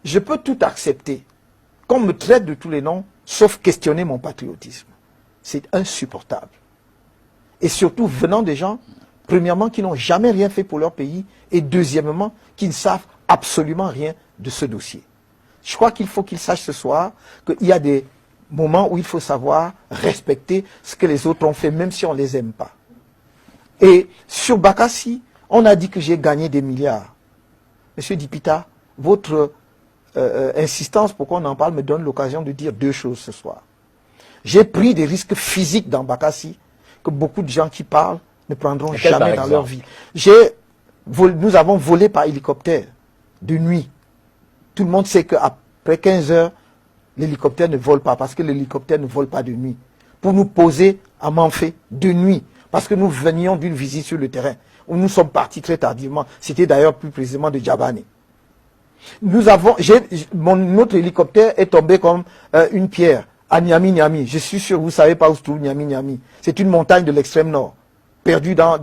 je peux tout accepter, qu'on me traite de tous les noms, sauf questionner mon patriotisme. C'est insupportable. Et surtout venant des gens, premièrement, qui n'ont jamais rien fait pour leur pays, et deuxièmement, qui ne savent absolument rien de ce dossier. Je crois qu'il faut qu'ils sachent ce soir qu'il y a des moments où il faut savoir respecter ce que les autres ont fait, même si on ne les aime pas. Et sur Bakassi, on a dit que j'ai gagné des milliards. Monsieur Dipita, votre insistance pour qu'on en parle me donne l'occasion de dire deux choses ce soir. J'ai pris des risques physiques dans Bakassi que beaucoup de gens qui parlent ne prendront jamais dans leur vie. Nous avons volé par hélicoptère de nuit. Tout le monde sait qu'après 15 heures, l'hélicoptère ne vole pas parce que l'hélicoptère ne vole pas de nuit. Pour nous poser à Manfé de nuit parce que nous venions d'une visite sur le terrain où nous sommes partis très tardivement. C'était d'ailleurs plus précisément de Djabane. Notre hélicoptère est tombé comme une pierre à Niamey. Je suis sûr, vous ne savez pas où se trouve Niamey. C'est une montagne de l'extrême nord, perdue dans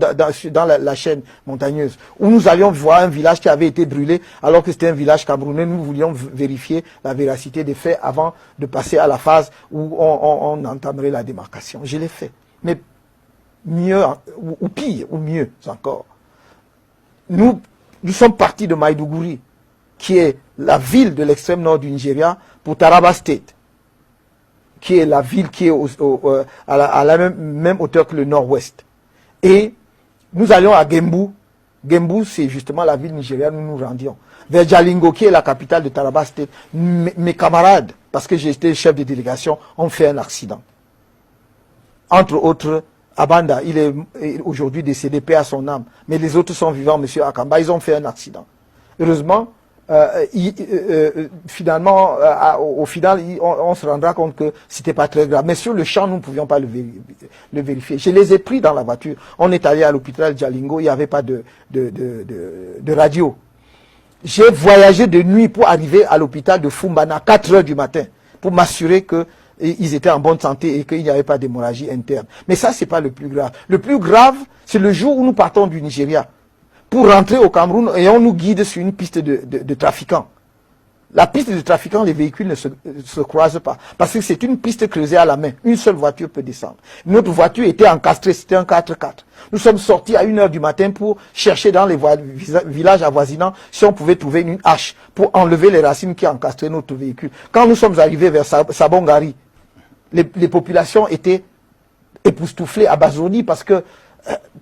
la chaîne montagneuse, où nous allions voir un village qui avait été brûlé, alors que c'était un village camerounais. Nous voulions vérifier la véracité des faits avant de passer à la phase où on entamerait la démarcation. Je l'ai fait. Mais mieux, ou pire, ou mieux encore. Nous sommes partis de Maïdougouri, qui est la ville de l'extrême nord du Nigeria, pour Taraba State, qui est la ville qui est à la même hauteur que le nord-ouest. Et nous allions à Gembu. Gembu, c'est justement la ville nigériane où nous nous rendions. Vers Jalingo, qui est la capitale de Taraba State, mes camarades, parce que j'étais chef de délégation, ont fait un accident. Entre autres, Abanda, il est aujourd'hui décédé, paix à son âme. Mais les autres sont vivants, M. Akamba, ils ont fait un accident. Heureusement, finalement, au final, on se rendra compte que c'était pas très grave. Mais sur le champ, nous ne pouvions pas le vérifier. Je les ai pris dans la voiture. On est allé à l'hôpital Jalingo, il n'y avait pas de radio. J'ai voyagé de nuit pour arriver à l'hôpital de Fumbana à 4 heures du matin pour m'assurer qu'ils étaient en bonne santé et qu'il n'y avait pas d'hémorragie interne. Mais ça, c'est pas le plus grave. Le plus grave, c'est le jour où nous partons du Nigeria pour rentrer au Cameroun et on nous guide sur une piste de trafiquants. La piste de trafiquants, les véhicules ne se croisent pas. Parce que c'est une piste creusée à la main. Une seule voiture peut descendre. Notre voiture était encastrée, c'était un 4x4. Nous sommes sortis à 1 heure du matin pour chercher dans les villages avoisinants si on pouvait trouver une hache pour enlever les racines qui encastraient notre véhicule. Quand nous sommes arrivés vers Sabongari, les populations étaient époustouflées, abasourdies parce que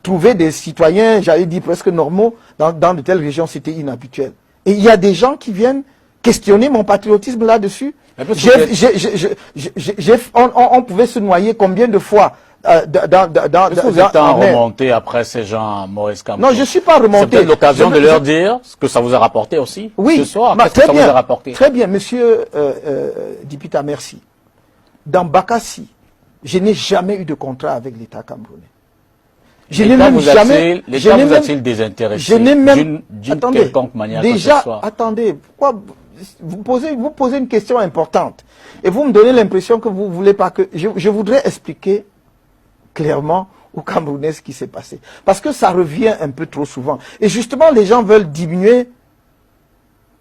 trouver des citoyens, j'allais dire presque normaux, dans de telles régions, c'était inhabituel. Et il y a des gens qui viennent questionner mon patriotisme là-dessus. On pouvait se noyer combien de fois Est-ce que vous êtes remonté après ces gens, Maurice Kamto? Non, je ne suis pas remonté. C'est peut-être l'occasion de leur dire ce que ça vous a rapporté aussi. Oui, ce soir, qu'est-ce que ça vous a rapporté? Très bien, monsieur Dipita, merci. Dans Bakassi, je n'ai jamais eu de contrat avec l'État camerounais. L'État vous a-t-il désintéressé d'une quelconque manière? Déjà, attendez, pourquoi vous posez une question importante et vous me donnez l'impression que vous ne voulez pas que... Je voudrais expliquer clairement aux Camerounais ce qui s'est passé. Parce que ça revient un peu trop souvent. Et justement, les gens veulent diminuer,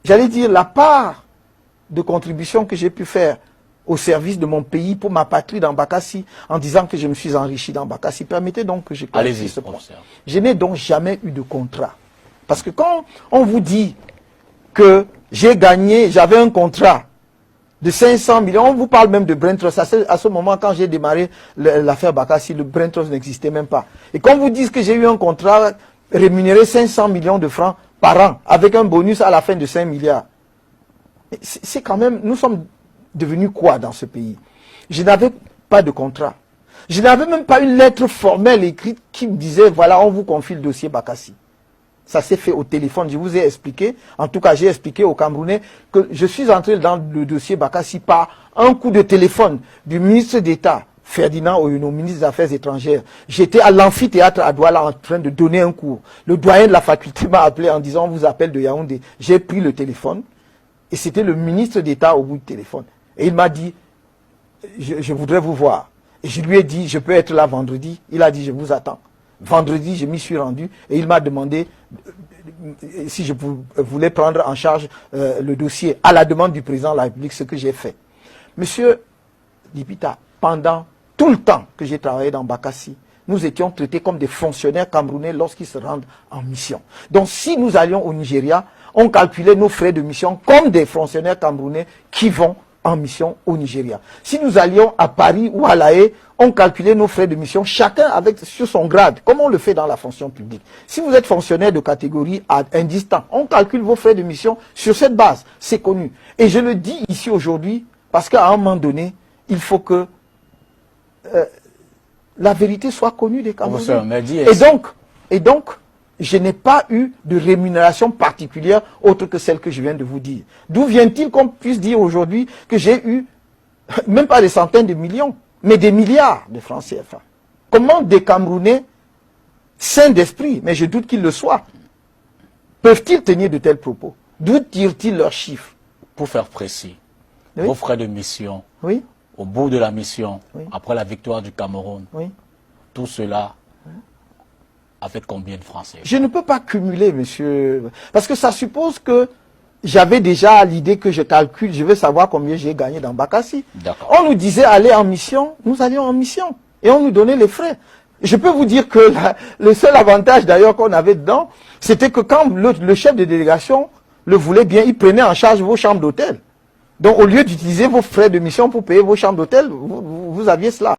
j'allais dire, la part de contribution que j'ai pu faire au service de mon pays, pour ma patrie dans Bakassi, en disant que je me suis enrichi dans Bakassi. Permettez donc que je clarifie ce point. Je n'ai donc jamais eu de contrat. Parce que quand on vous dit que j'ai gagné, j'avais un contrat de 500 millions, on vous parle même de Brain Trust. À ce moment, quand j'ai démarré l'affaire Bakassi, le Brain Trust n'existait même pas. Et quand vous dites que j'ai eu un contrat rémunéré 500 millions de francs par an, avec un bonus à la fin de 5 milliards, c'est quand même... Nous sommes devenu quoi dans ce pays? Je n'avais pas de contrat. Je n'avais même pas une lettre formelle écrite qui me disait, voilà, on vous confie le dossier Bakassi. Ça s'est fait au téléphone, je vous ai expliqué, en tout cas j'ai expliqué aux Camerounais que je suis entré dans le dossier Bakassi par un coup de téléphone du ministre d'État, Ferdinand Oyono, ministre des Affaires étrangères. J'étais à l'amphithéâtre à Douala en train de donner un cours. Le doyen de la faculté m'a appelé en disant, on vous appelle de Yaoundé. J'ai pris le téléphone et c'était le ministre d'État au bout du téléphone. Et il m'a dit, je voudrais vous voir. Et je lui ai dit, je peux être là vendredi. Il a dit, je vous attends. vendredi, je m'y suis rendu et il m'a demandé si je voulais prendre en charge le dossier à la demande du président de la République, ce que j'ai fait. Monsieur Dipita, pendant tout le temps que j'ai travaillé dans Bakassi, nous étions traités comme des fonctionnaires camerounais lorsqu'ils se rendent en mission. Donc si nous allions au Nigeria, on calculait nos frais de mission comme des fonctionnaires camerounais qui vont en mission au Nigeria. Si nous allions à Paris ou à La Haye, on calculait nos frais de mission, chacun sur son grade, comme on le fait dans la fonction publique. Si vous êtes fonctionnaire de catégorie indistinct, on calcule vos frais de mission sur cette base. C'est connu. Et je le dis ici aujourd'hui, parce qu'à un moment donné, il faut que la vérité soit connue des Camerounais. Et donc, je n'ai pas eu de rémunération particulière autre que celle que je viens de vous dire. D'où vient-il qu'on puisse dire aujourd'hui que j'ai eu, même pas des centaines de millions, mais des milliards de francs CFA? Comment des Camerounais sains d'esprit, mais je doute qu'ils le soient, peuvent-ils tenir de tels propos? D'où tirent-ils leurs chiffres? Pour faire précis, oui, vos frais de mission, oui, au bout de la mission, oui, après la victoire du Cameroun, oui, tout cela a fait combien de francs CFA? Je ne peux pas cumuler, monsieur, parce que ça suppose que j'avais déjà l'idée que je calcule, je veux savoir combien j'ai gagné dans Bakassi. On nous disait aller en mission, nous allions en mission, et on nous donnait les frais. Je peux vous dire que le seul avantage d'ailleurs qu'on avait dedans, c'était que quand le chef de délégation le voulait bien, il prenait en charge vos chambres d'hôtel. Donc au lieu d'utiliser vos frais de mission pour payer vos chambres d'hôtel, vous aviez cela.